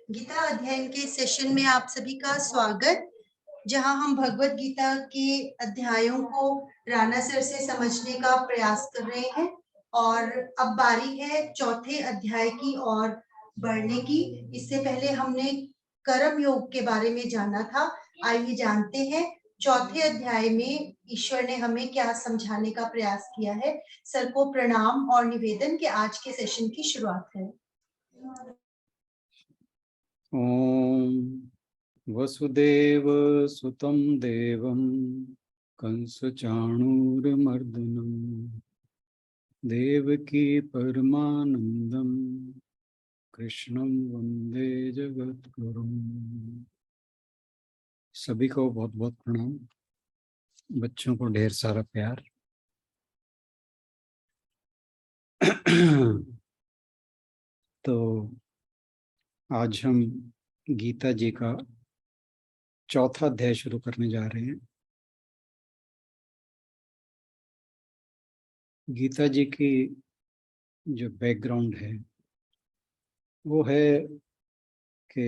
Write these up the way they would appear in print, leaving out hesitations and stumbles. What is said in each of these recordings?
गीता अध्ययन के सेशन में आप सभी का स्वागत, जहां हम भगवत गीता के अध्यायों को राणा सर से समझने का प्रयास कर रहे हैं और अब बारी है चौथे अध्याय की ओर बढ़ने की। इससे पहले हमने कर्म योग के बारे में जाना था। आइए जानते हैं चौथे अध्याय में ईश्वर ने हमें क्या समझाने का प्रयास किया है। सर को प्रणाम और निवेदन के आज के सेशन की शुरुआत करें। ओम वसुदेव सुतं देवं कंसचाणूरमर्दनं देवकी परमानंदं कृष्णं वंदे जगद्गुरुं। सभी को बहुत बहुत प्रणाम। बच्चों को ढेर सारा प्यार। तो आज हम गीता जी का चौथा अध्याय शुरू करने जा रहे हैं। गीता जी की जो बैकग्राउंड है वो है कि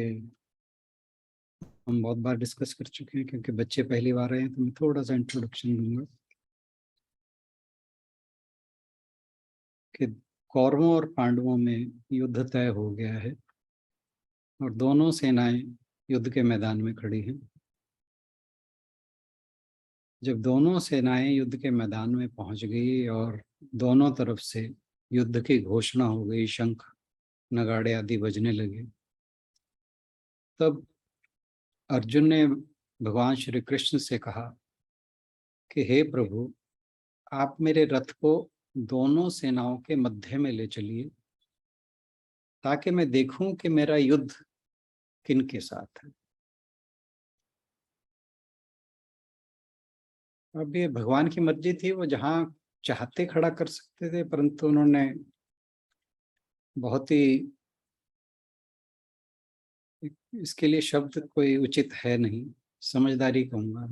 हम बहुत बार डिस्कस कर चुके हैं, क्योंकि बच्चे पहली बार आए हैं तो मैं थोड़ा सा इंट्रोडक्शन दूंगा कि कौरवों और पांडवों में युद्ध तय हो गया है और दोनों सेनाएं युद्ध के मैदान में खड़ी हैं। जब दोनों सेनाएं युद्ध के मैदान में पहुंच गई और दोनों तरफ से युद्ध की घोषणा हो गई, शंख नगाड़े आदि बजने लगे, तब अर्जुन ने भगवान श्री कृष्ण से कहा कि हे प्रभु, आप मेरे रथ को दोनों सेनाओं के मध्य में ले चलिए ताकि मैं देखूं कि मेरा युद्ध किन के साथ है। अब ये भगवान की मर्जी थी, वो जहां चाहते खड़ा कर सकते थे, परंतु उन्होंने बहुत ही, इसके लिए शब्द कोई उचित है नहीं, समझदारी कहूंगा,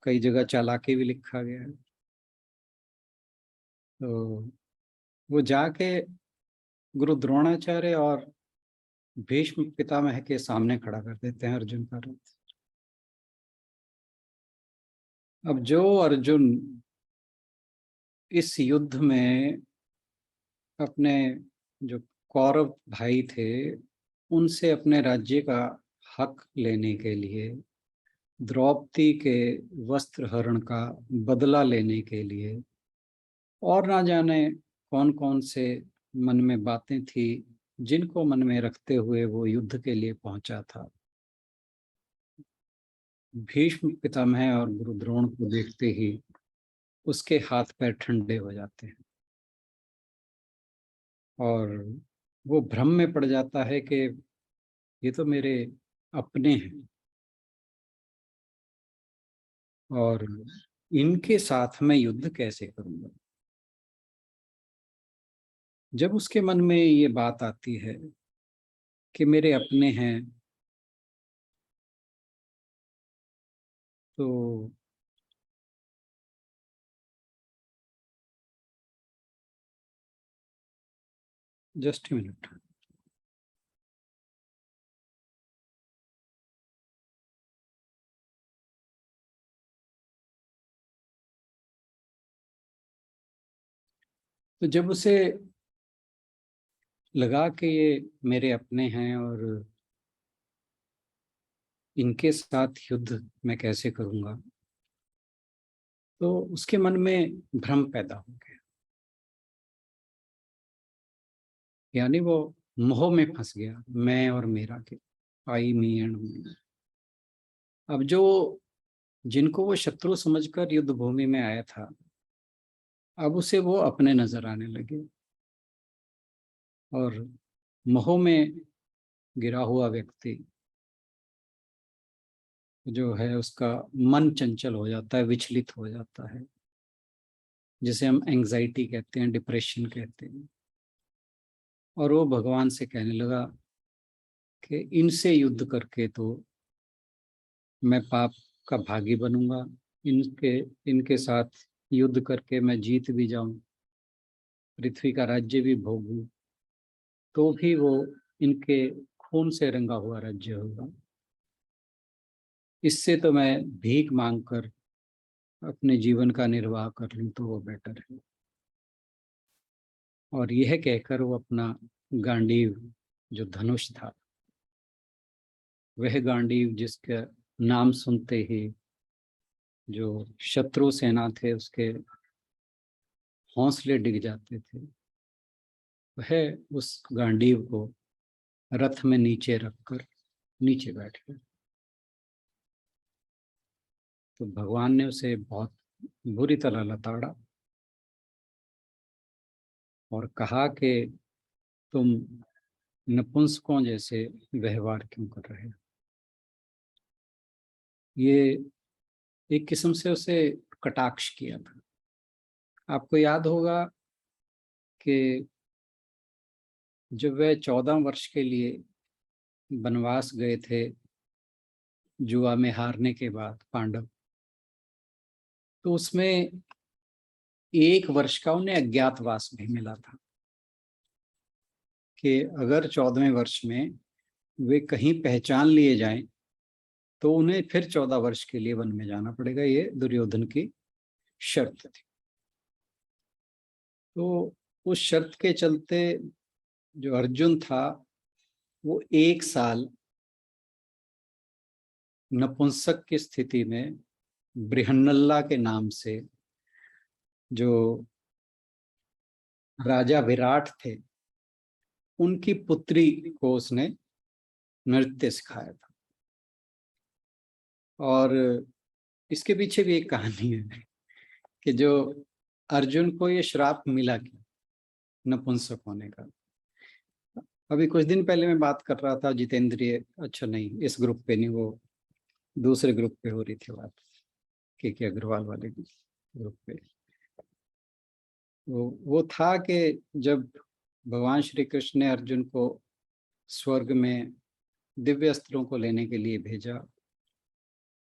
कई जगह चालाकी भी लिखा गया है। तो वो जाके गुरु द्रोणाचार्य और भीष्म पितामह के सामने खड़ा कर देते हैं अर्जुन का रथ। अब जो अर्जुन इस युद्ध में अपने जो कौरव भाई थे उनसे अपने राज्य का हक लेने के लिए, द्रौपदी के वस्त्र हरण का बदला लेने के लिए, और ना जाने कौन कौन से मन में बातें थी जिनको मन में रखते हुए वो युद्ध के लिए पहुंचा था, भीष्म पितामह और गुरु द्रोण को देखते ही उसके हाथ पैर ठंडे हो जाते हैं और वो भ्रम में पड़ जाता है कि ये तो मेरे अपने हैं और इनके साथ मैं युद्ध कैसे करूंगा। जब उसके मन में ये बात आती है कि मेरे अपने हैं, तो जस्ट मिनट। तो जब उसे लगा कि ये मेरे अपने हैं और इनके साथ युद्ध मैं कैसे करूंगा, तो उसके मन में भ्रम पैदा हो गया, यानी वो मोह में फंस गया, मैं और मेरा के, आई मी एंड मी। अब जो जिनको वो शत्रु समझकर युद्ध भूमि में आया था, अब उसे वो अपने नजर आने लगे और मोह में गिरा हुआ व्यक्ति जो है उसका मन चंचल हो जाता है, विचलित हो जाता है, जिसे हम एंजाइटी कहते हैं, डिप्रेशन कहते हैं। और वो भगवान से कहने लगा कि इनसे युद्ध करके तो मैं पाप का भागी बनूंगा, इनके इनके साथ युद्ध करके मैं जीत भी जाऊं, पृथ्वी का राज्य भी भोगूं, तो भी वो इनके खून से रंगा हुआ राज्य होगा, इससे तो मैं भीख मांगकर अपने जीवन का निर्वाह कर लूं तो वो बेटर है। और यह कहकर वो अपना गांडीव, जो धनुष था, वह गांडीव जिसका नाम सुनते ही जो शत्रु सेना थे उसके हौसले डिग जाते थे, वह उस गांडीव को रथ में नीचे रखकर नीचे बैठ गया। तो भगवान ने उसे बहुत बुरी तरह लताड़ा और कहा कि तुम नपुंसकों जैसे व्यवहार क्यों कर रहे हो। ये एक किस्म से उसे कटाक्ष किया था। आपको याद होगा कि जब वह 14 वर्ष के लिए वनवास गए थे जुआ में हारने के बाद पांडव, तो उसमें 1 वर्ष का उन्हें अज्ञातवास भी मिला था कि अगर 14वें वर्ष में वे कहीं पहचान लिए जाएं तो उन्हें फिर 14 वर्ष के लिए वन में जाना पड़ेगा। ये दुर्योधन की शर्त थी। तो उस शर्त के चलते जो अर्जुन था वो 1 साल नपुंसक की स्थिति में बृहन्नल्ला के नाम से जो राजा विराट थे उनकी पुत्री को उसने नृत्य सिखाया था। और इसके पीछे भी एक कहानी है कि जो अर्जुन को ये श्राप मिला कि नपुंसक होने का। अभी कुछ दिन पहले मैं बात कर रहा था जितेंद्रिय, अच्छा नहीं इस ग्रुप पे नहीं, वो दूसरे ग्रुप पे हो रही थी बात, के अग्रवाल वाले ग्रुप पे। वो था कि जब भगवान श्री कृष्ण ने अर्जुन को स्वर्ग में दिव्य अस्त्रों को लेने के लिए भेजा,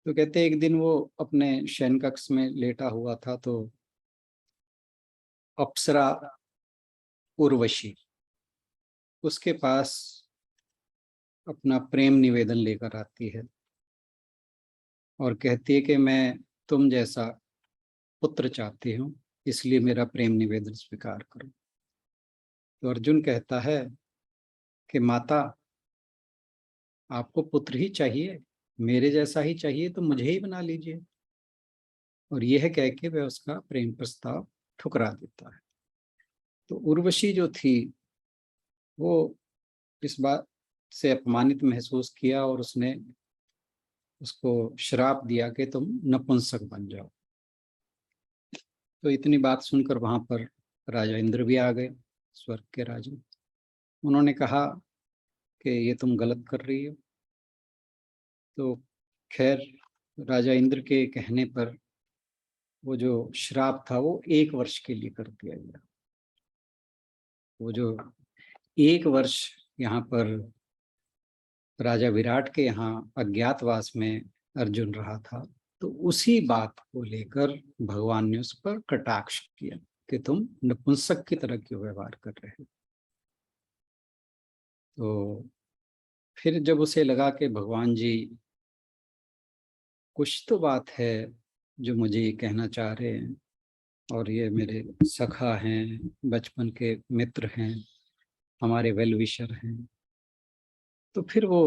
तो कहते एक दिन वो अपने शयन कक्ष में लेटा हुआ था तो अप्सरा उर्वशी उसके पास अपना प्रेम निवेदन लेकर आती है और कहती है कि मैं तुम जैसा पुत्र चाहती हूँ, इसलिए मेरा प्रेम निवेदन स्वीकार करो। तो अर्जुन कहता है कि माता आपको पुत्र ही चाहिए, मेरे जैसा ही चाहिए तो मुझे ही बना लीजिए। और यह कह के वह उसका प्रेम प्रस्ताव ठुकरा देता है। तो उर्वशी जो थी वो इस बात से अपमानित महसूस किया और उसने उसको श्राप दिया कि तुम नपुंसक बन जाओ। तो इतनी बात सुनकर वहां पर राजा इंद्र भी आ गए, स्वर्ग के राजा। उन्होंने कहा कि ये तुम गलत कर रही हो। तो खैर राजा इंद्र के कहने पर वो जो श्राप था वो 1 वर्ष के लिए कर दिया गया। वो जो 1 वर्ष यहाँ पर राजा विराट के यहाँ अज्ञातवास में अर्जुन रहा था, तो उसी बात को लेकर भगवान ने उस पर कटाक्ष किया कि तुम नपुंसक की तरह क्यों व्यवहार कर रहे हो। तो फिर जब उसे लगा कि भगवान जी कुछ तो बात है जो मुझे ये कहना चाह रहे हैं, और ये मेरे सखा हैं, बचपन के मित्र हैं, हमारे वेल विशर हैं, तो फिर वो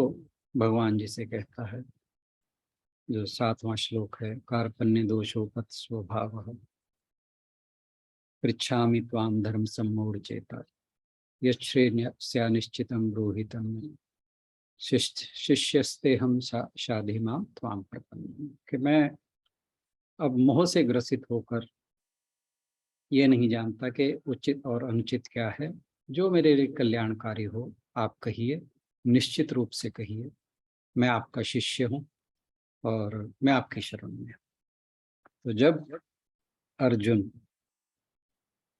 भगवान जी से कहता है जो 7वां श्लोक है, कार्पण्य दोषोपत स्वभाव पृच्छामि त्वाम धर्म सम्मूढ़ चेता यश्रेण्या निश्चितम ब्रूहितम शिष्यस्ते हम शाधि मां त्वाम प्रपन्न। कि मैं अब मोह से ग्रसित होकर ये नहीं जानता कि उचित और अनुचित क्या है, जो मेरे लिए कल्याणकारी हो आप कहिए, निश्चित रूप से कहिए। मैं आपका शिष्य हूँ और मैं आपकी शरण में हूँ। तो जब अर्जुन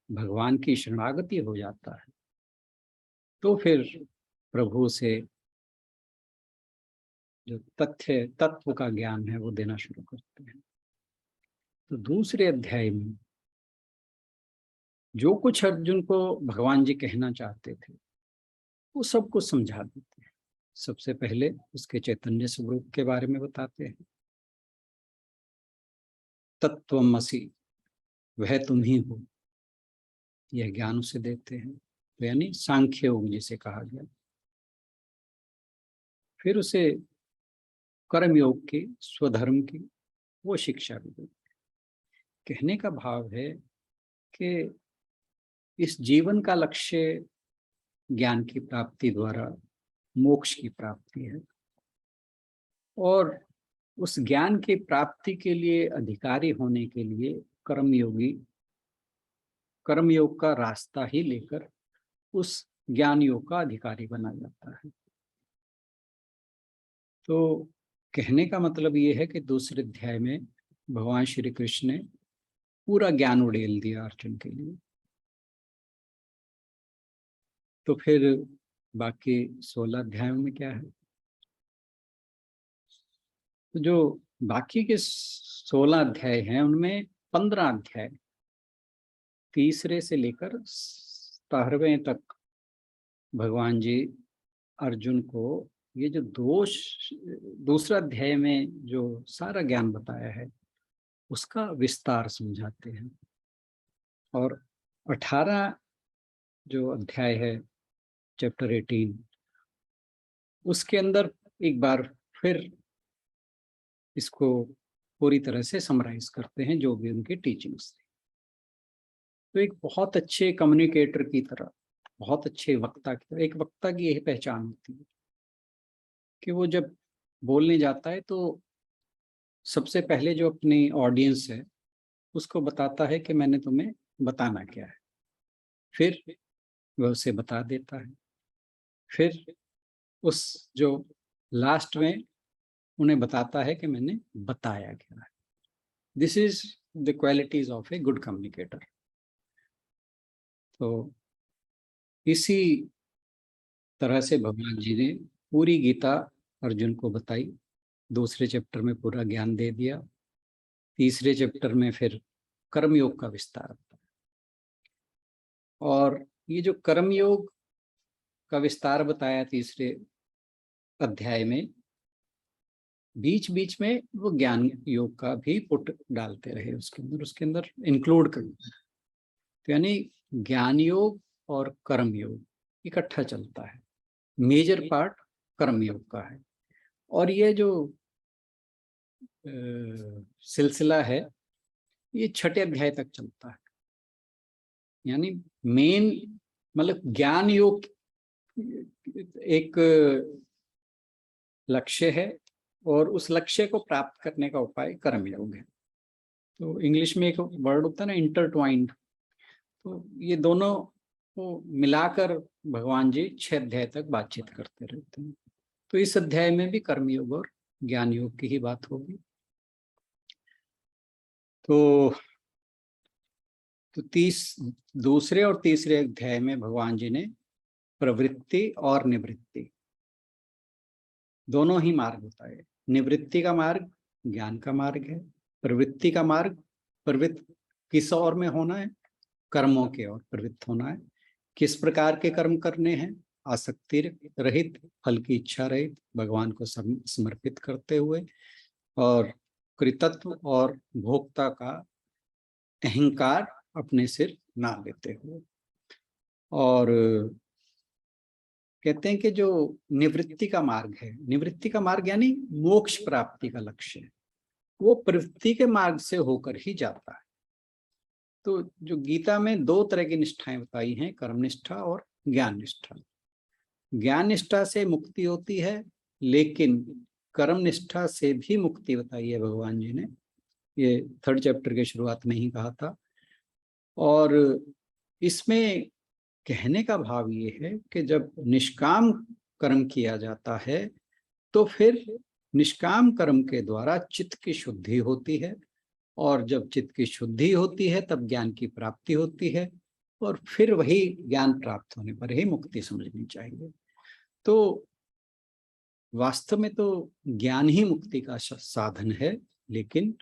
भगवान की शरणागति हो जाता है तो फिर प्रभु से जो तत्व का ज्ञान है वो देना शुरू करते हैं। तो दूसरे अध्याय में जो कुछ अर्जुन को भगवान जी कहना चाहते थे वो सब कुछ समझा देते हैं। सबसे पहले उसके चैतन्य स्वरूप के बारे में बताते हैं, तत्वमसि, वह तुम ही हो, यह ज्ञान उसे देते हैं। तो यानी सांख्य योग जिसे कहा गया। फिर उसे कर्म योग की, स्वधर्म की वो शिक्षा भी देते हैं। कहने का भाव है कि इस जीवन का लक्ष्य ज्ञान की प्राप्ति द्वारा मोक्ष की प्राप्ति है, और उस ज्ञान की प्राप्ति के लिए अधिकारी होने के लिए कर्मयोगी कर्मयोग का रास्ता ही लेकर उस ज्ञान योग का अधिकारी बना जाता है। तो कहने का मतलब ये है कि दूसरे अध्याय में भगवान श्री कृष्ण ने पूरा ज्ञान उड़ेल दिया अर्जुन के लिए। तो फिर बाकी 16 अध्यायों में क्या है? तो जो बाकी के 16 अध्याय हैं उनमें 15 अध्याय तीसरे से लेकर 17वें तक भगवान जी अर्जुन को ये जो दूसरा अध्याय में जो सारा ज्ञान बताया है उसका विस्तार समझाते हैं। और 18 जो अध्याय है, चैप्टर 18, उसके अंदर एक बार फिर इसको पूरी तरह से समराइज करते हैं जो भी उनकी टीचिंग्स थी। तो एक बहुत अच्छे कम्युनिकेटर की तरह, बहुत अच्छे वक्ता की तरह, एक वक्ता की यही पहचान होती है कि वो जब बोलने जाता है तो सबसे पहले जो अपनी ऑडियंस है उसको बताता है कि मैंने तुम्हें बताना क्या है, फिर वह उसे बता देता है, फिर उस जो लास्ट में उन्हें बताता है कि मैंने बताया क्या है। This is the qualities of a good communicator. तो इसी तरह से भगवान जी ने पूरी गीता अर्जुन को बताई। दूसरे चैप्टर में पूरा ज्ञान दे दिया, तीसरे चैप्टर में फिर कर्मयोग का विस्तार होता है। और ये जो कर्मयोग का विस्तार बताया तीसरे अध्याय में, बीच बीच में वो ज्ञान योग का भी पुट डालते रहे उसके अंदर इंक्लूड कर। तो यानी ज्ञान योग और कर्म योग इकट्ठा चलता है। मेजर पार्ट कर्म योग का है, और ये जो सिलसिला है ये 6ठे अध्याय तक चलता है। यानी मेन मतलब ज्ञान योग एक लक्ष्य है और उस लक्ष्य को प्राप्त करने का उपाय कर्म योग है। तो इंग्लिश में एक वर्ड होता है ना, इंटरट्वाइंड। तो ये दोनों को मिलाकर भगवान जी 6 अध्याय तक बातचीत करते रहते हैं। तो इस अध्याय में भी कर्म योग और ज्ञान योग की ही बात होगी। तो दूसरे और तीसरे अध्याय में भगवान जी ने प्रवृत्ति और निवृत्ति दोनों ही मार्ग बताए। निवृत्ति का मार्ग ज्ञान का मार्ग है, प्रवृत्ति का मार्ग प्रवृत्त किस ओर में होना है, कर्मों के ओर प्रवृत्त होना है। किस प्रकार के कर्म करने हैं? आसक्ति रहित, फल की इच्छा रहित, भगवान को समर्पित करते हुए, और कृतत्व और भोक्ता का अहंकार अपने सिर ना लेते हुए। और कहते हैं कि जो निवृत्ति का मार्ग है, निवृत्ति का मार्ग यानी मोक्ष प्राप्ति का लक्ष्य है, वो प्रवृत्ति के मार्ग से होकर ही जाता है। तो जो गीता में 2 तरह की निष्ठाएं बताई हैं, कर्मनिष्ठा और ज्ञान निष्ठा। ज्ञान निष्ठा से मुक्ति होती है, लेकिन कर्म निष्ठा से भी मुक्ति बताई है भगवान जी ने। ये 3rd चैप्टर के शुरुआत में ही कहा था। और इसमें कहने का भाव ये है कि जब निष्काम कर्म किया जाता है तो फिर निष्काम कर्म के द्वारा चित्त की शुद्धि होती है, और जब चित्त की शुद्धि होती है तब ज्ञान की प्राप्ति होती है, और फिर वही ज्ञान प्राप्त होने पर ही मुक्ति समझनी चाहिए। तो वास्तव में तो ज्ञान ही मुक्ति का साधन है, लेकिन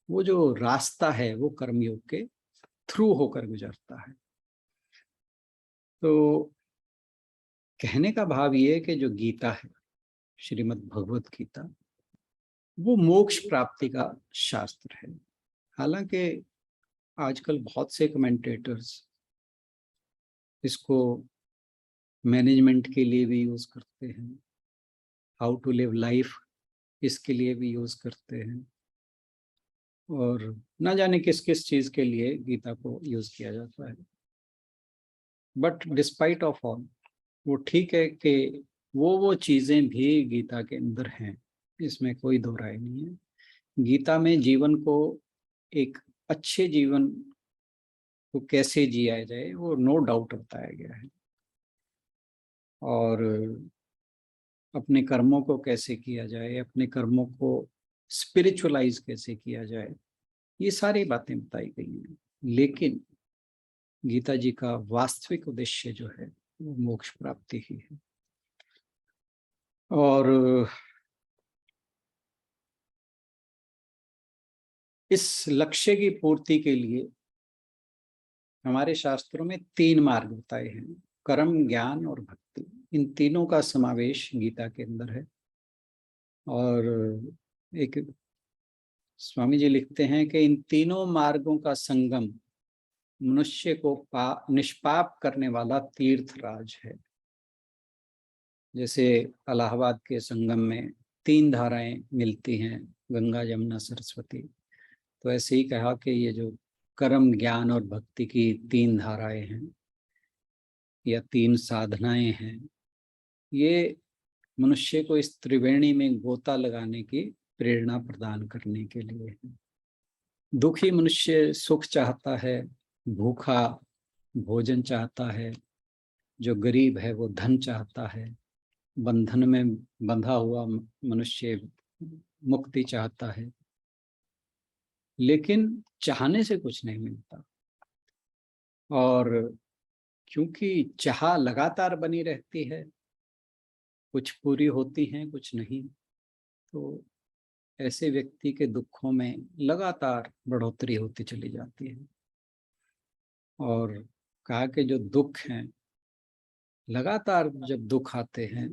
वो जो रास्ता है वो कर्मयोग के थ्रू होकर गुजरता है। तो कहने का भाव ये है कि जो गीता है, श्रीमद् भगवत गीता, वो मोक्ष प्राप्ति का शास्त्र है। हालांकि आजकल बहुत से कमेंटेटर्स इसको मैनेजमेंट के लिए भी यूज करते हैं, हाउ टू लिव लाइफ इसके लिए भी यूज करते हैं, और ना जाने किस किस चीज के लिए गीता को यूज किया जाता है। बट डिस्पाइट ऑफ ऑल, वो ठीक है कि वो चीजें भी गीता के अंदर हैं, इसमें कोई दो राय नहीं है। गीता में जीवन को, एक अच्छे जीवन को कैसे जिया जाए, वो नो डाउट बताया गया है, और अपने कर्मों को कैसे किया जाए, अपने कर्मों को स्पिरिचुअलाइज कैसे किया जाए, ये सारी बातें बताई गई हैं। लेकिन गीता जी का वास्तविक उद्देश्य जो है वो मोक्ष प्राप्ति ही है। और इस लक्ष्य की पूर्ति के लिए हमारे शास्त्रों में 3 मार्ग बताए हैं, कर्म, ज्ञान और भक्ति। इन तीनों का समावेश गीता के अंदर है। और एक स्वामी जी लिखते हैं कि इन तीनों मार्गों का संगम मनुष्य को निष्पाप करने वाला तीर्थराज है। जैसे इलाहाबाद के संगम में 3 धाराएं मिलती हैं, गंगा, यमुना, सरस्वती, तो ऐसे ही कहा कि ये जो कर्म, ज्ञान और भक्ति की 3 धाराएं हैं या 3 साधनाएं हैं, ये मनुष्य को इस त्रिवेणी में गोता लगाने की प्रेरणा प्रदान करने के लिए है। दुखी मनुष्य सुख चाहता है, भूखा भोजन चाहता है, जो गरीब है वो धन चाहता है, बंधन में बंधा हुआ मनुष्य मुक्ति चाहता है। लेकिन चाहने से कुछ नहीं मिलता, और क्योंकि चाह लगातार बनी रहती है, कुछ पूरी होती हैं कुछ नहीं, तो ऐसे व्यक्ति के दुखों में लगातार बढ़ोतरी होती चली जाती है। और कहा कि जो दुख हैं, लगातार जब दुख आते हैं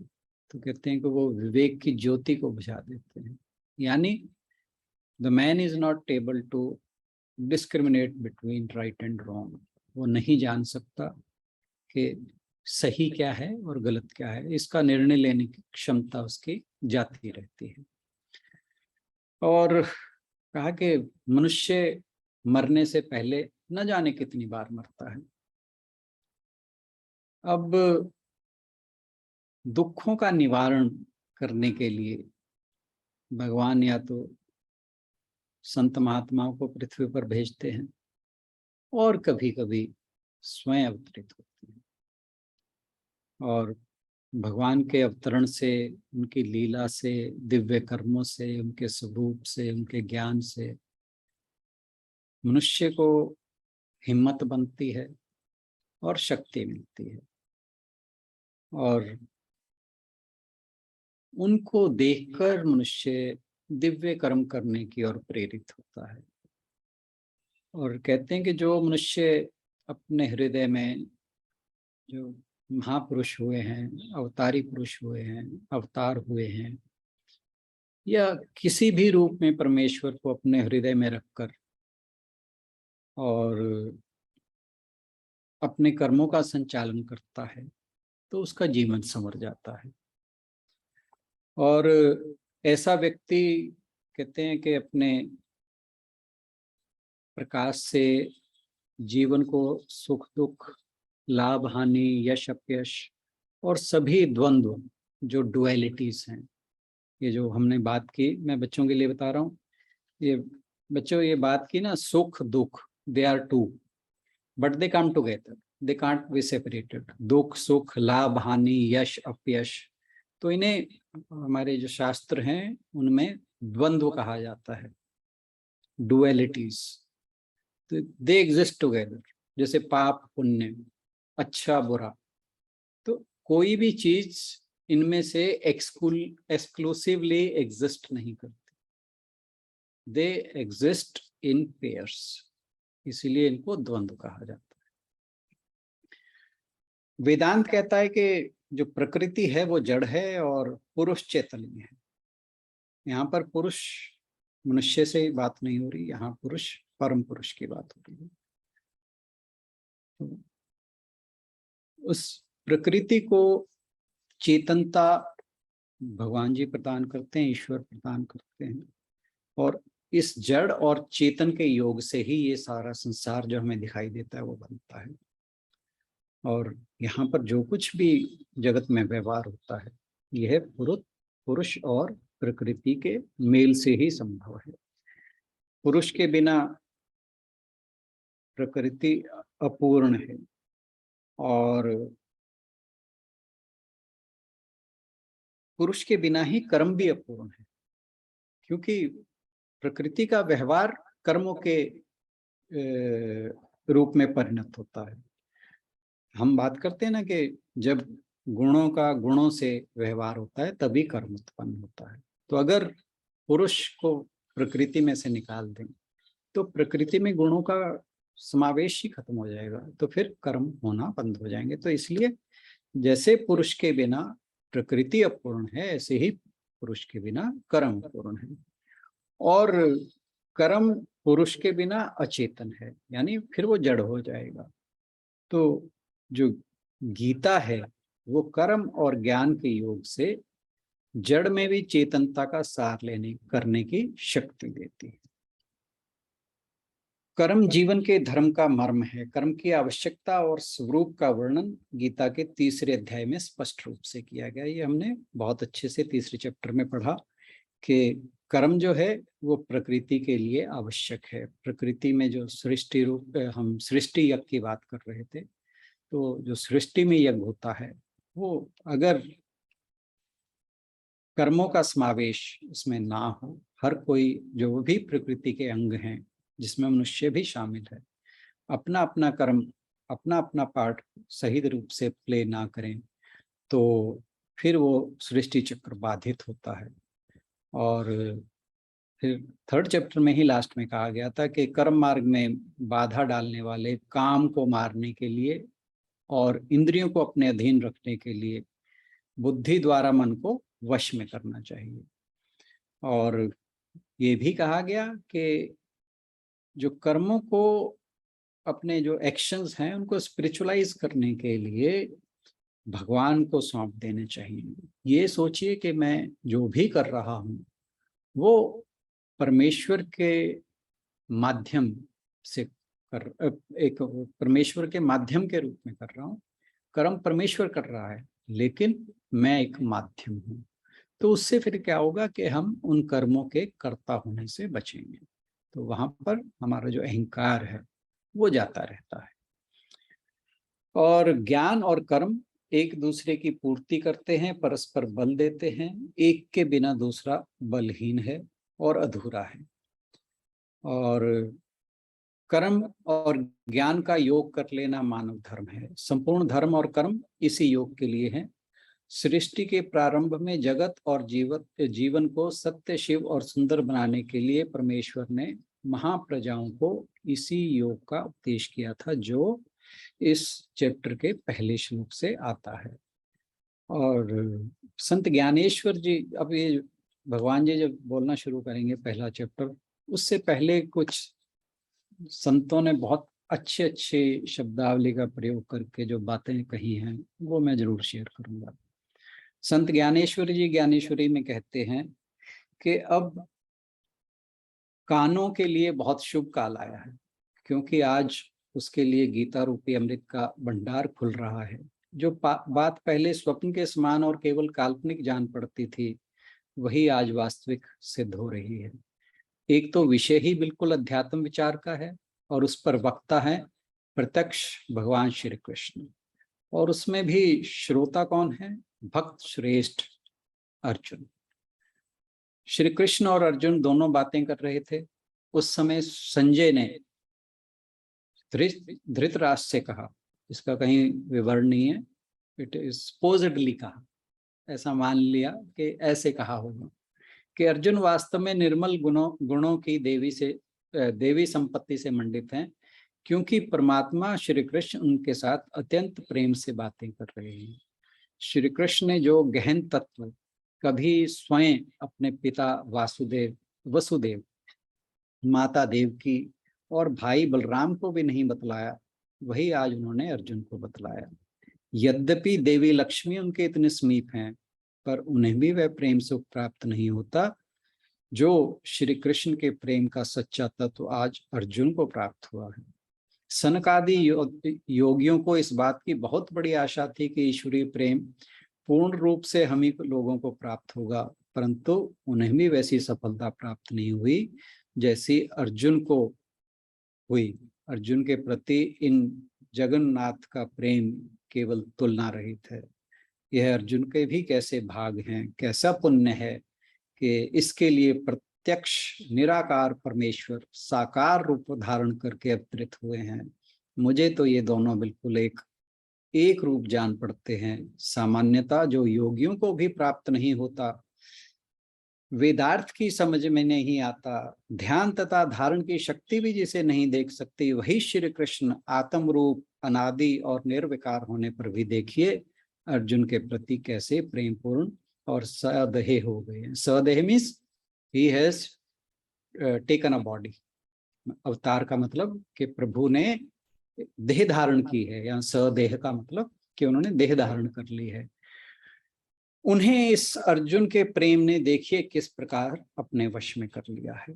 तो कहते हैं कि वो विवेक की ज्योति को बुझा देते हैं। यानी the man is not able to discriminate between right and wrong. वो नहीं जान सकता कि सही क्या है और गलत क्या है, इसका निर्णय लेने की क्षमता उसकी जाती रहती है। और कहा कि मनुष्य मरने से पहले न जाने कितनी बार मरता है। अब दुखों का निवारण करने के लिए भगवान या तो संत महात्माओं को पृथ्वी पर भेजते हैं, और कभी कभी स्वयं अवतरित होते हैं। और भगवान के अवतरण से, उनकी लीला से, दिव्य कर्मों से, उनके स्वरूप से, उनके ज्ञान से मनुष्य को हिम्मत बनती है और शक्ति मिलती है, और उनको देखकर मनुष्य दिव्य कर्म करने की ओर प्रेरित होता है। और कहते हैं कि जो मनुष्य अपने हृदय में जो महापुरुष हुए हैं, अवतारी पुरुष हुए हैं, अवतार हुए हैं, या किसी भी रूप में परमेश्वर को अपने हृदय में रखकर और अपने कर्मों का संचालन करता है, तो उसका जीवन संवर जाता है। और ऐसा व्यक्ति कहते हैं कि अपने प्रकाश से जीवन को सुख दुख, लाभ हानि, यश अपयश और सभी द्वंद्व, जो डुअलिटीज हैं, ये जो हमने बात की, मैं बच्चों के लिए बता रहा हूँ, ये बच्चों ये बात की ना, सुख दुख, they are two but they come together, they can't be separated. दुख सुख, लाभ हानि, यश अपयश, तो इन्हें हमारे जो शास्त्र हैं उनमें द्वंद्व कहा जाता है, डुअलिटीज। तो दे एग्जिस्ट टुगेदर, जैसे पाप पुण्य, अच्छा बुरा। तो कोई भी चीज इनमें से एक्सक्लूसिवली एग्जिस्ट नहीं करती, दे एग्जिस्ट इन पेयर्स, इसीलिए इनको द्वंद्व कहा जाता है। वेदांत कहता है कि जो प्रकृति है वो जड़ है और पुरुष चैतन्य है। यहाँ पर पुरुष मनुष्य से बात नहीं हो रही, यहाँ पुरुष परम पुरुष की बात हो रही है। तो उस प्रकृति को चेतनता भगवान जी प्रदान करते हैं, ईश्वर प्रदान करते हैं, और इस जड़ और चेतन के योग से ही ये सारा संसार जो हमें दिखाई देता है वो बनता है। और यहाँ पर जो कुछ भी जगत में व्यवहार होता है यह पुरुष और प्रकृति के मेल से ही संभव है। पुरुष के बिना प्रकृति अपूर्ण है और पुरुष के बिना ही कर्म भी अपूर्ण है, क्योंकि प्रकृति का व्यवहार कर्मों के रूप में परिणत होता है। हम बात करते हैं ना कि जब गुणों का गुणों से व्यवहार होता है तभी कर्म उत्पन्न होता है। तो अगर पुरुष को प्रकृति में से निकाल दें तो प्रकृति में गुणों का समावेश ही खत्म हो जाएगा, तो फिर कर्म होना बंद हो जाएंगे। तो इसलिए जैसे पुरुष के बिना प्रकृति अपूर्ण है, ऐसे ही पुरुष के बिना कर्म अपूर्ण है। और कर्म पुरुष के बिना अचेतन है, यानी फिर वो जड़ हो जाएगा। तो जो गीता है वो कर्म और ज्ञान के योग से जड़ में भी चेतनता का सार करने की शक्ति देती है। कर्म जीवन के धर्म का मर्म है। कर्म की आवश्यकता और स्वरूप का वर्णन गीता के 3रे अध्याय में स्पष्ट रूप से किया गया। ये हमने बहुत अच्छे से 3रे चैप्टर में पढ़ा कि कर्म जो है वो प्रकृति के लिए आवश्यक है। प्रकृति में जो सृष्टि रूप, हम सृष्टि यज्ञ की बात कर रहे थे, तो जो सृष्टि में यज्ञ होता है वो अगर कर्मों का समावेश इसमें ना हो, हर कोई जो भी प्रकृति के अंग हैं जिसमें मनुष्य भी शामिल है, अपना अपना कर्म, अपना अपना पार्ट सही रूप से प्ले ना करें तो फिर वो सृष्टि चक्र बाधित होता है। और फिर 3rd चैप्टर में ही लास्ट में कहा गया था कि कर्म मार्ग में बाधा डालने वाले काम को मारने के लिए और इंद्रियों को अपने अधीन रखने के लिए बुद्धि द्वारा मन को वश में करना चाहिए। और ये भी कहा गया कि जो कर्मों को, अपने जो एक्शंस हैं उनको स्पिरिचुअलाइज करने के लिए भगवान को सौंप देने चाहिए। ये सोचिए कि मैं जो भी कर रहा हूँ वो परमेश्वर के माध्यम से एक परमेश्वर के माध्यम के रूप में कर रहा हूँ। कर्म परमेश्वर कर रहा है लेकिन मैं एक माध्यम हूँ। तो उससे फिर क्या होगा कि हम उन कर्मों के कर्ता होने से बचेंगे। तो वहां पर हमारा जो अहंकार है वो जाता रहता है। और ज्ञान और कर्म एक दूसरे की पूर्ति करते हैं, परस्पर बल देते हैं। एक के बिना दूसरा बलहीन है और अधूरा है। और कर्म और ज्ञान का योग कर लेना मानव धर्म है। संपूर्ण धर्म और कर्म इसी योग के लिए है। सृष्टि के प्रारंभ में जगत और जीवन को सत्य, शिव और सुंदर बनाने के लिए परमेश्वर ने महाप्रजाओं को इसी योग का उपदेश किया था, जो इस चैप्टर के पहले श्लोक से आता है। और संत ज्ञानेश्वर जी, अब ये भगवान जी जब बोलना शुरू करेंगे पहला चैप्टर, उससे पहले कुछ संतों ने बहुत अच्छे अच्छे शब्दावली का प्रयोग करके जो बातें कही हैं वो मैं जरूर शेयर करूंगा। संत ज्ञानेश्वर जी ज्ञानेश्वरी में कहते हैं कि अब कानों के लिए बहुत शुभ काल आया है, क्योंकि आज उसके लिए गीता रूपी अमृत का भंडार खुल रहा है। जो बात पहले स्वप्न के समान और केवल काल्पनिक जान पड़ती थी वही आज वास्तविक सिद्ध हो रही है। एक तो विषय ही बिल्कुल अध्यात्म विचार का है और उस पर वक्ता है प्रत्यक्ष भगवान श्री कृष्ण, और उसमें भी श्रोता कौन है? भक्त श्रेष्ठ अर्जुन। श्री कृष्ण और अर्जुन दोनों बातें कर रहे थे। उस समय संजय ने धृतराष्ट्र से कहा, इसका कहीं विवरण नहीं है, इट इज सपोजिडली कहा, ऐसा मान लिया कि ऐसे कहा होगा कि अर्जुन वास्तव में निर्मल गुणों की देवी संपत्ति से मंडित हैं, क्योंकि परमात्मा श्री कृष्ण उनके साथ अत्यंत प्रेम से बातें कर रहे हैं। श्री कृष्ण ने जो गहन तत्व कभी स्वयं अपने पिता वसुदेव, माता देवकी और भाई बलराम को भी नहीं बतलाया, वही आज उन्होंने अर्जुन को बतलाया। यद्यपि देवी लक्ष्मी उनके इतने समीप हैं, पर उन्हें भी वह प्रेम सुख प्राप्त नहीं होता जो श्री कृष्ण के प्रेम का सच्चा तत्व आज अर्जुन को प्राप्त हुआ है। सनकादि योगियों को इस बात की बहुत बड़ी आशा थी कि ईश्वरीय प्रेम पूर्ण रूप से हम ही लोगों को प्राप्त होगा, परंतु उन्हें भी वैसी सफलता प्राप्त नहीं हुई जैसी अर्जुन को हुई। अर्जुन के प्रति इन जगन्नाथ का प्रेम केवल तुलना रहित है। यह अर्जुन के भी कैसे भाग हैं, कैसा पुण्य है कि इसके लिए प्रत्यक्ष निराकार परमेश्वर साकार रूप धारण करके अवतरित हुए हैं। मुझे तो ये दोनों बिल्कुल एक रूप जान पड़ते हैं। सामान्यता जो योगियों को भी प्राप्त नहीं होता, वेदार्थ की समझ में नहीं आता, ध्यान तथा धारण की शक्ति भी जिसे नहीं देख सकती, वही श्री कृष्ण आत्म रूप अनादि और निर्विकार होने पर भी देखिए अर्जुन के प्रति कैसे प्रेम पूर्ण और सदेह हो गए हैं। सदेह means he has taken a body. अवतार का मतलब कि प्रभु ने देह धारण की है, या सदेह का मतलब कि उन्होंने देह धारण कर ली है। उन्हें इस अर्जुन के प्रेम ने देखिए किस प्रकार अपने वश में कर लिया है।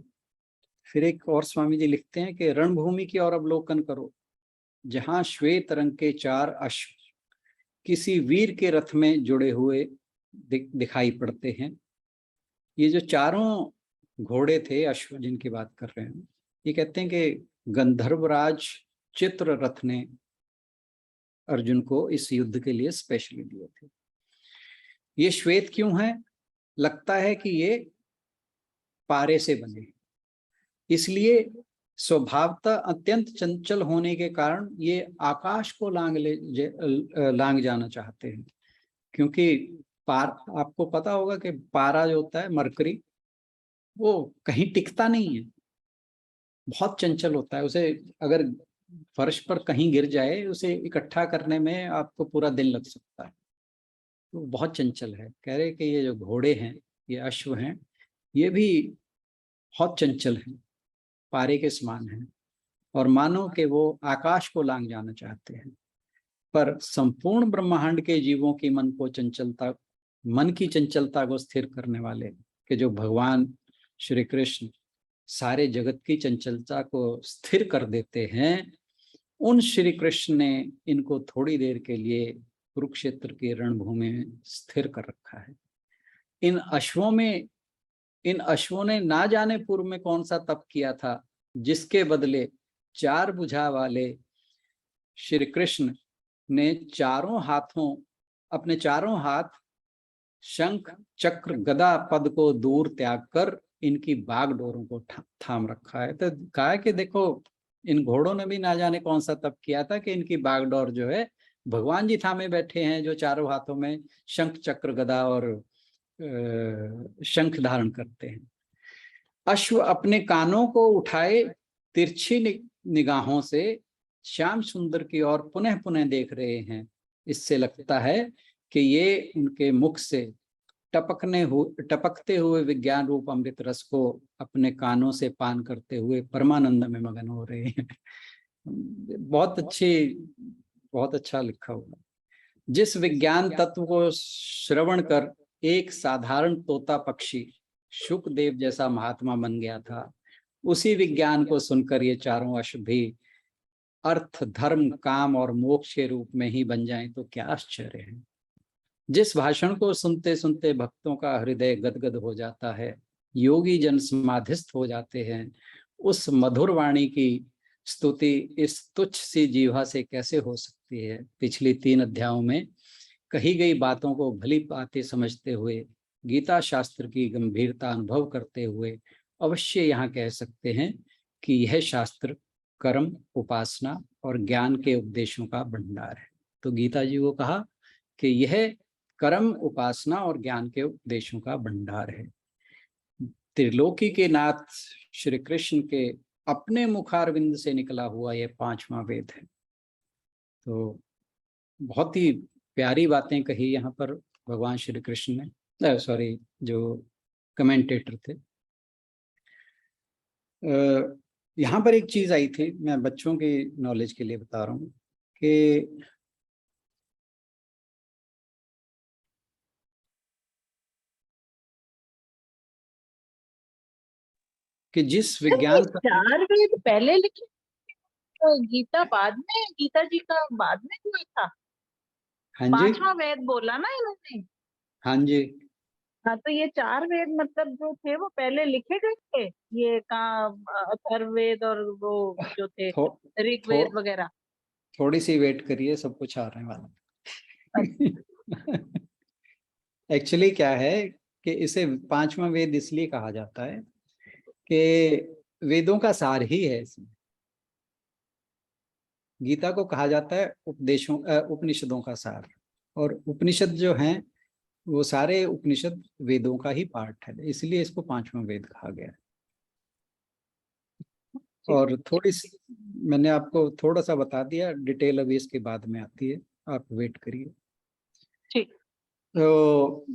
फिर एक और स्वामी जी लिखते हैं कि रणभूमि की ओर अवलोकन करो, जहां श्वेत रंग के 4 अश्व किसी वीर के रथ में जुड़े हुए दिखाई पड़ते हैं। ये जो चारों घोड़े थे, अश्व जिनकी बात कर रहे हैं, ये कहते हैं कि गंधर्वराज चित्ररथ ने अर्जुन को इस युद्ध के लिए स्पेशली दिए थे। ये श्वेत क्यों है? लगता है कि ये पारे से बने, इसलिए स्वभावतः अत्यंत चंचल होने के कारण ये आकाश को लांग जाना चाहते हैं। क्योंकि आपको पता होगा कि पारा जो होता है मरकरी, वो कहीं टिकता नहीं है, बहुत चंचल होता है। उसे अगर फर्श पर कहीं गिर जाए, उसे इकट्ठा करने में आपको पूरा दिन लग सकता है, तो बहुत चंचल है। कह रहे कि ये जो घोड़े हैं, ये अश्व हैं, ये भी बहुत चंचल हैं, पारे के समान हैं, और मानो कि वो आकाश को लांग जाना चाहते हैं। पर संपूर्ण ब्रह्मांड के जीवों की मन की चंचलता को स्थिर करने वाले कि जो भगवान श्री कृष्ण सारे जगत की चंचलता को स्थिर कर देते हैं, उन श्री कृष्ण ने इनको थोड़ी देर के लिए कुरुक्षेत्र की रणभूमि में स्थिर कर रखा है। इन अश्वों ने ना जाने पूर्व में कौन सा तप किया था, जिसके बदले 4 भुजा वाले श्री कृष्ण ने अपने चारों हाथ शंख चक्र गदा पद को दूर त्याग कर इनकी बागडोरों को थाम रखा है। तो कहा कि देखो, इन घोड़ों ने भी ना जाने कौन सा तप किया था कि इनकी बागडोर जो है भगवान जी थामे बैठे हैं, जो चारों हाथों में शंख चक्र गदा और शंख धारण करते हैं। अश्व अपने कानों को उठाए तिरछी निगाहों से श्याम सुंदर की ओर पुनः पुनः देख रहे हैं। इससे लगता है कि ये उनके मुख से टपकते हुए विज्ञान रूप अमृत रस को अपने कानों से पान करते हुए परमानंद में मगन हो रहे हैं। बहुत अच्छा लिखा हुआ। जिस विज्ञान तत्व को श्रवण कर एक साधारण तोता पक्षी शुकदेव जैसा महात्मा बन गया था, उसी विज्ञान को सुनकर ये चारों अश्व भी अर्थ धर्म काम और मोक्ष के रूप में ही बन जाएं तो क्या आश्चर्य है। जिस भाषण को सुनते सुनते भक्तों का हृदय गदगद हो जाता है, योगी जन समाधिस्थ हो जाते हैं, उस मधुर वाणी की स्तुति इस तुच्छ सी जीवा से कैसे हो सकती है। पिछली 3 अध्यायों में कही गई बातों को भली बातें समझते हुए, गीता शास्त्र की गंभीरता अनुभव करते हुए अवश्य यहाँ कह सकते हैं कि यह शास्त्र कर्म, उपासना और ज्ञान के उपदेशों का भंडार है। तो गीता जी को कहा कि यह कर्म, उपासना और ज्ञान के उपदेशों का भंडार है। त्रिलोकी के नाथ श्री कृष्ण के अपने मुखारविंद से निकला हुआ यह 5वां वेद है। तो बहुत ही प्यारी बातें कही यहाँ पर भगवान श्री कृष्ण ने, सॉरी जो कमेंटेटर थे। यहाँ पर एक चीज आई थी, मैं बच्चों की नॉलेज के लिए बता रहा हूँ कि जिस विज्ञान चार वेद पहले लिखे, तो गीता बाद में, गीता जी का बाद में हुआ था। हाँ जी, 5वां वेद बोला ना इन्होंने। हाँ जी, हाँ, तो ये 4 वेद मतलब जो थे वो पहले लिखे गए थे, ये अथर्ववेद और वो जो थे थो, ऋग्वेद थो, वगैरह। थोड़ी सी वेट करिए, सब कुछ आ रहे वाला। एक्चुअली क्या है कि इसे 5वां वेद इसलिए कहा जाता है कि वेदों का सार ही है इसमें। गीता को कहा जाता है उपनिषदों का सार, और उपनिषद जो हैं वो सारे उपनिषद वेदों का ही पार्ट है, इसलिए इसको 5वां वेद कहा गया है। और थोड़ी सी मैंने आपको थोड़ा सा बता दिया, डिटेल अभी इसके बाद में आती है, आप वेट करिए। ठीक। तो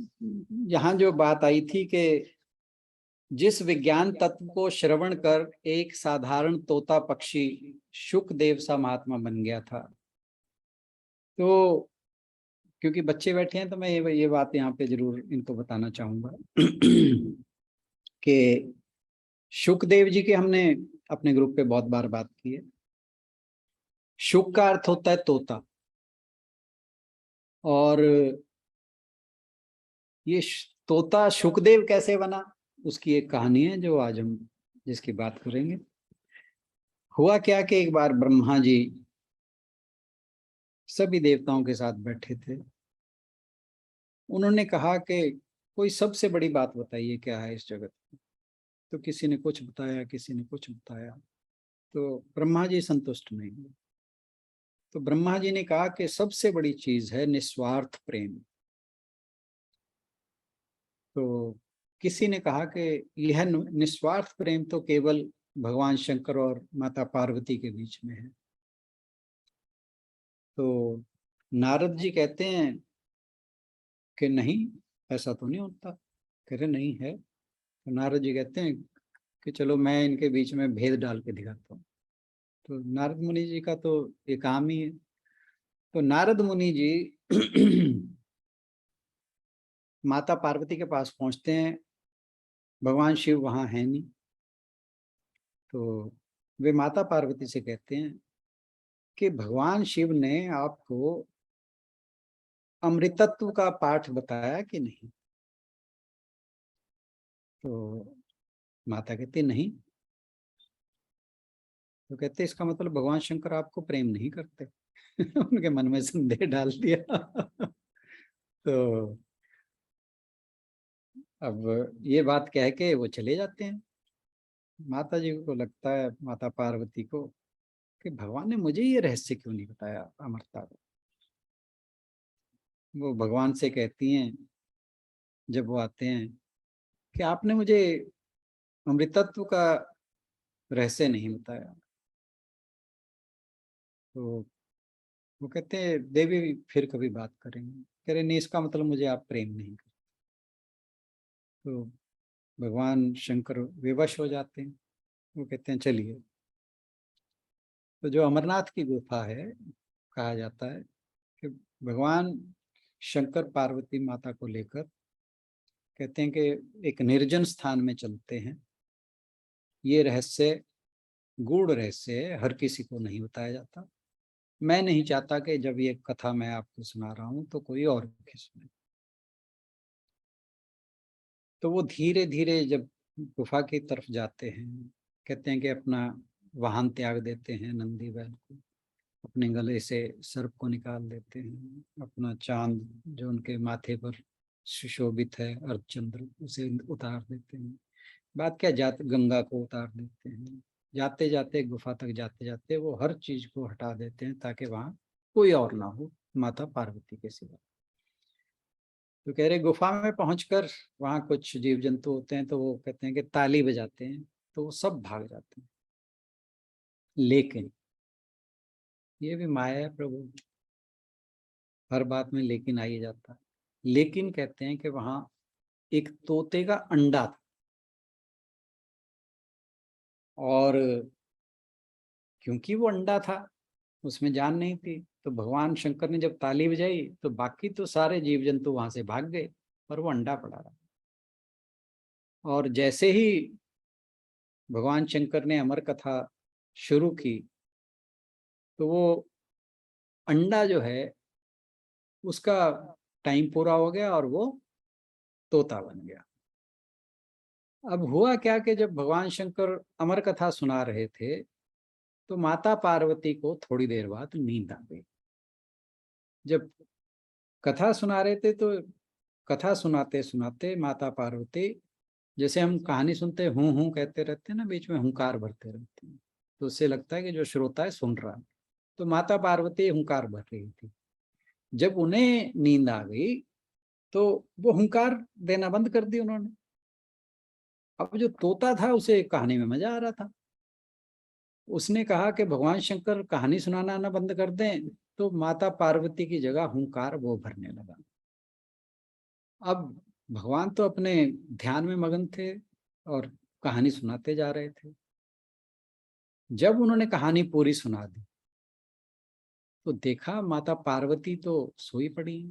यहाँ जो बात आई थी कि जिस विज्ञान तत्व को श्रवण कर एक साधारण तोता पक्षी शुकदेव सा महात्मा बन गया था, तो क्योंकि बच्चे बैठे हैं तो मैं ये बात यहाँ पे जरूर इनको बताना चाहूंगा कि शुकदेव जी की हमने अपने ग्रुप पे बहुत बार बात की है। शुक का अर्थ होता है तोता, और ये तोता शुकदेव कैसे बना, उसकी एक कहानी है जो आज हम जिसकी बात करेंगे। हुआ क्या कि एक बार ब्रह्मा जी सभी देवताओं के साथ बैठे थे। उन्होंने कहा कि कोई सबसे बड़ी बात बताइए क्या है इस जगत में। तो किसी ने कुछ बताया, किसी ने कुछ बताया, तो ब्रह्मा जी संतुष्ट नहीं हुए। तो ब्रह्मा जी ने कहा कि सबसे बड़ी चीज है निस्वार्थ प्रेम। तो किसी ने कहा कि यह निस्वार्थ प्रेम तो केवल भगवान शंकर और माता पार्वती के बीच में है। तो नारद जी कहते हैं कि नहीं, ऐसा तो नहीं होता। कह रहे नहीं है। तो नारद जी कहते हैं कि चलो मैं इनके बीच में भेद डाल के दिखाता हूँ। तो नारद मुनि जी का तो ये काम ही है। तो नारद मुनि जी माता पार्वती के पास पहुंचते हैं, भगवान शिव वहां है नहीं। तो वे माता पार्वती से कहते हैं कि भगवान शिव ने आपको अमृतत्व का पाठ बताया कि नहीं। तो माता कहती नहीं। तो कहते इसका मतलब भगवान शंकर आपको प्रेम नहीं करते। उनके मन में संदेह डाल दिया। तो अब ये बात कह के वो चले जाते हैं। माता जी को लगता है, माता पार्वती को, कि भगवान ने मुझे ये रहस्य क्यों नहीं बताया अमरता का। वो भगवान से कहती हैं जब वो आते हैं कि आपने मुझे अमृतत्व का रहस्य नहीं बताया। तो वो कहते हैं देवी फिर कभी बात करेंगे। कह रहे नहीं, इसका मतलब मुझे आप प्रेम नहीं करते। तो भगवान शंकर विवश हो जाते हैं। वो कहते हैं चलिए। तो जो अमरनाथ की गुफा है, कहा जाता है कि भगवान शंकर पार्वती माता को लेकर कहते हैं कि एक निर्जन स्थान में चलते हैं। ये रहस्य गूढ़ रहस्य है, हर किसी को नहीं बताया जाता। मैं नहीं चाहता कि जब ये कथा मैं आपको सुना रहा हूं तो कोई और भी सुने। तो वो धीरे धीरे जब गुफा की तरफ जाते हैं, कहते हैं कि अपना वाहन त्याग देते हैं, नंदी बैल को, अपने गले से सर्प को निकाल देते हैं, अपना चांद जो उनके माथे पर सुशोभित है अर्धचंद्र उसे उतार देते हैं। बात क्या, जाते गंगा को उतार देते हैं। जाते जाते गुफा तक जाते जाते वो हर चीज को हटा देते हैं ताकि वहां कोई और ना हो माता पार्वती के सिवा। तो कह रहे गुफा में पहुंचकर वहां कुछ जीव जंतु होते हैं, तो वो कहते हैं कि ताली बजाते हैं, तो वो सब भाग जाते हैं। लेकिन ये भी माया है प्रभु। हर बात में लेकिन आ ही जाता है। लेकिन कहते हैं कि वहां एक तोते का अंडा था, और क्योंकि वो अंडा था उसमें जान नहीं थी, तो भगवान शंकर ने जब ताली बजाई तो बाकी तो सारे जीव जंतु वहां से भाग गए, और वो अंडा पड़ा रहा। और जैसे ही भगवान शंकर ने अमर कथा शुरू की तो वो अंडा जो है उसका टाइम पूरा हो गया और वो तोता बन गया। अब हुआ क्या कि जब भगवान शंकर अमर कथा सुना रहे थे तो माता पार्वती को थोड़ी देर बाद नींद आ गई। जब कथा सुना रहे थे तो कथा सुनाते सुनाते माता पार्वती, जैसे हम कहानी सुनते हूँ कहते रहते हैं ना, बीच में हुंकार भरते रहते हैं, तो उससे लगता है कि जो श्रोता है सुन रहा है। तो माता पार्वती हुंकार भर रही थी। जब उन्हें नींद आ गई तो वो हुंकार देना बंद कर दी उन्होंने। अब जो तोता था उसे कहानी में मजा आ रहा था, उसने कहा कि भगवान शंकर कहानी सुनाना ना बंद कर दें, तो माता पार्वती की जगह हुंकार वो भरने लगा। अब भगवान तो अपने ध्यान में मगन थे और कहानी सुनाते जा रहे थे। जब उन्होंने कहानी पूरी सुना दी तो देखा माता पार्वती तो सोई पड़ी है।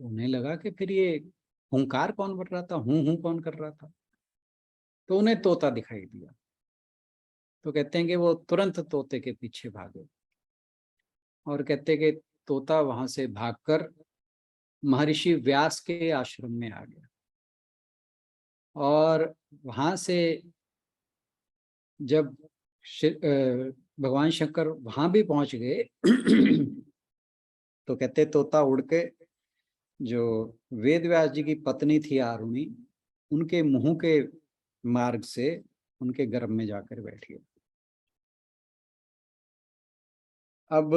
तो उन्हें लगा कि फिर ये हुंकार कौन भर रहा था, हूं कौन कर रहा था। तो उन्हें तोता दिखाई दिया। तो कहते हैं कि वो तुरंत तोते के पीछे भागे, और कहते हैं कि तोता वहां से भागकर महर्षि व्यास के आश्रम में आ गया। और वहां से जब भगवान शंकर वहां भी पहुंच गए तो कहते तोता उड़ के जो वेद व्यास जी की पत्नी थी आरुणि, उनके मुंह के मार्ग से उनके गर्भ में जाकर बैठ गया। अब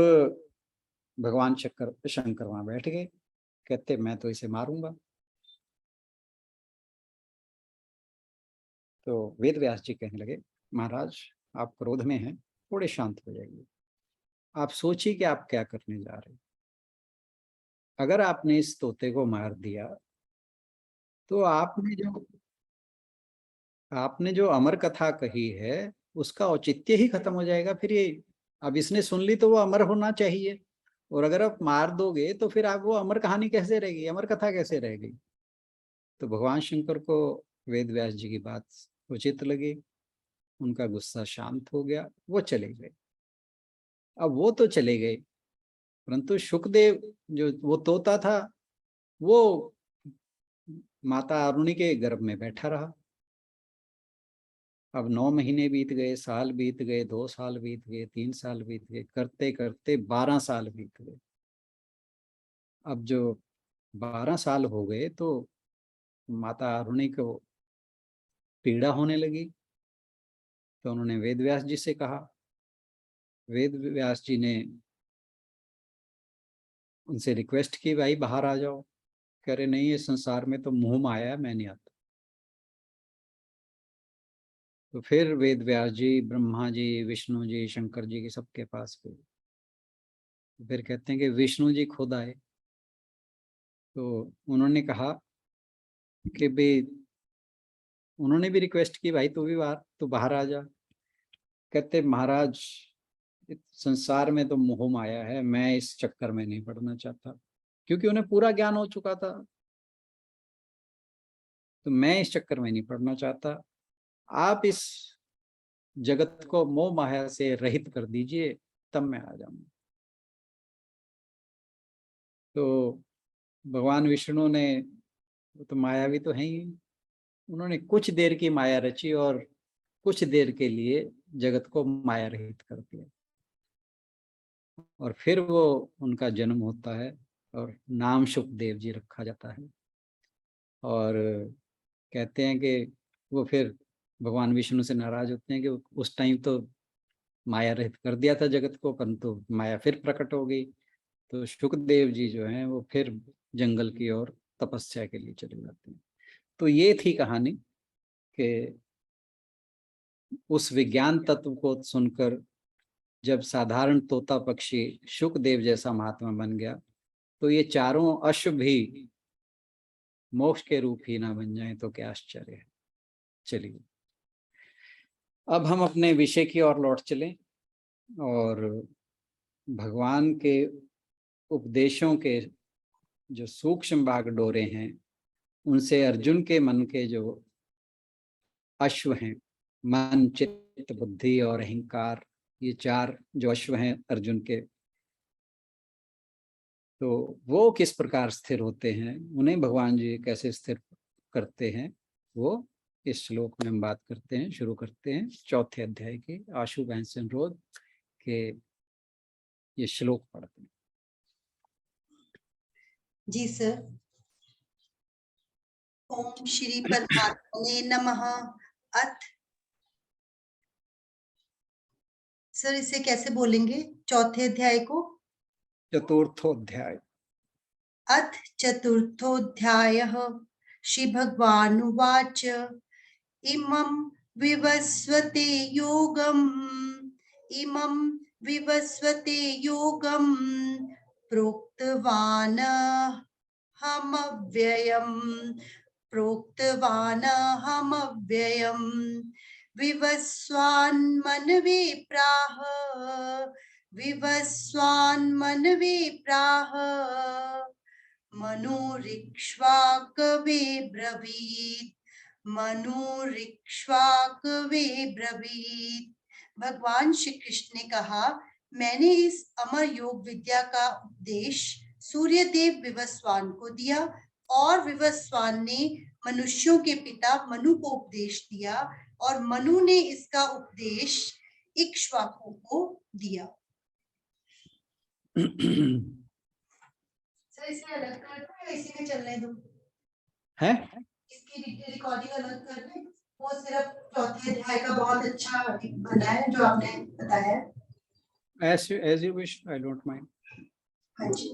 भगवान शंकर वहां बैठ गए, कहते मैं तो इसे मारूंगा। तो वेद व्यास जी कहने लगे, महाराज आप क्रोध में हैं, थोड़े शांत हो जाइए। आप सोचिए कि आप क्या करने जा रहे हैं। अगर आपने इस तोते को मार दिया तो आपने जो अमर कथा कही है उसका औचित्य ही खत्म हो जाएगा। फिर ये अब इसने सुन ली तो वो अमर होना चाहिए, और अगर आप मार दोगे तो फिर आप वो अमर कहानी कैसे रहेगी, अमर कथा कैसे रहेगी। तो भगवान शंकर को वेद व्यास जी की बात उचित लगी, उनका गुस्सा शांत हो गया, वो चले गए। अब वो तो चले गए, परंतु शुकदेव जो वो तोता था वो माता अरुणि के गर्भ में बैठा रहा। अब 9 महीने बीत गए, साल बीत गए, 2 साल बीत गए, 3 साल बीत गए, करते करते 12 साल बीत गए। अब जो 12 साल हो गए तो माता अरुणि को पीड़ा होने लगी। तो उन्होंने वेद व्यास जी से कहा। वेद व्यास जी ने उनसे रिक्वेस्ट की, भाई बाहर आ जाओ। कह रहे नहीं, ये संसार में तो मोह माया है, मैं नहीं आता। तो फिर वेद व्यास जी ब्रह्मा जी विष्णु जी शंकर जी के सबके पास गए। तो फिर कहते हैं कि विष्णु जी खुद आए। तो उन्होंने कहा कि भाई, उन्होंने भी रिक्वेस्ट की, भाई तू बाहर आ जा। कहते महाराज इस संसार में तो मोह माया है, मैं इस चक्कर में नहीं पड़ना चाहता, क्योंकि उन्हें पूरा ज्ञान हो चुका था। तो मैं इस चक्कर में नहीं पड़ना चाहता, आप इस जगत को मोह माया से रहित कर दीजिए, तब मैं आ जाऊंगा। तो भगवान विष्णु ने, तो मायावी तो है ही, उन्होंने कुछ देर की माया रची और कुछ देर के लिए जगत को माया रहित कर दिया। और फिर वो उनका जन्म होता है और नाम शुकदेव जी रखा जाता है। और कहते हैं कि वो फिर भगवान विष्णु से नाराज होते हैं कि उस टाइम तो माया रहित कर दिया था जगत को, परंतु माया फिर प्रकट हो गई। तो शुकदेव जी जो हैं वो फिर जंगल की ओर तपस्या के लिए चले जाते हैं। तो ये थी कहानी कि उस विज्ञान तत्व को सुनकर जब साधारण तोता पक्षी शुकदेव जैसा महात्मा बन गया, तो ये चारों अश्व भी मोक्ष के रूप ही ना बन जाएं तो क्या आश्चर्य है। चलिए अब हम अपने विषय की ओर लौट चलें और भगवान के उपदेशों के जो सूक्ष्म बागडोरे हैं, उनसे अर्जुन के मन के जो अश्व हैं, मन, चित्त, बुद्धि और अहंकार, ये चार जो अश्व हैं अर्जुन के, तो वो किस प्रकार स्थिर होते हैं, उन्हें भगवान जी कैसे स्थिर करते हैं, वो इस श्लोक में हम बात करते हैं। शुरू करते हैं चौथे अध्याय के आशु बहन से अनुरोध के ये श्लोक पढ़ते हैं। जी सर। ओम श्री परमात्मने नमः। अथ, सर इसे कैसे बोलेंगे चौथे अध्याय को? चतुर्थोध्याय। अथ चतुर्थोऽध्यायः। श्री भगवानुवाच इमं विवस्वते योगम् प्रोक्तवानहमव्ययम् विवस्वान्मनवे प्राह मनोरिक्ष्वाकवे ब्रवीत्। भगवान श्री कृष्ण ने कहा, मैंने इस अमर योग विद्या का उपदेश सूर्यदेव विवस्वान को दिया और विवस्वान ने मनुष्यों के पिता मनु को उपदेश दिया और मनु ने इसका उपदेश इक्ष्वाकु को दिया। सर इसे अलग कर दो या इसी में चलने दो? है इसकी रिकॉर्डिंग अलग कर दें, वो सिर्फ चौथे अध्याय का बहुत अच्छा बना है जो आपने बताया। as you wish, I don't mind. हाँ जी।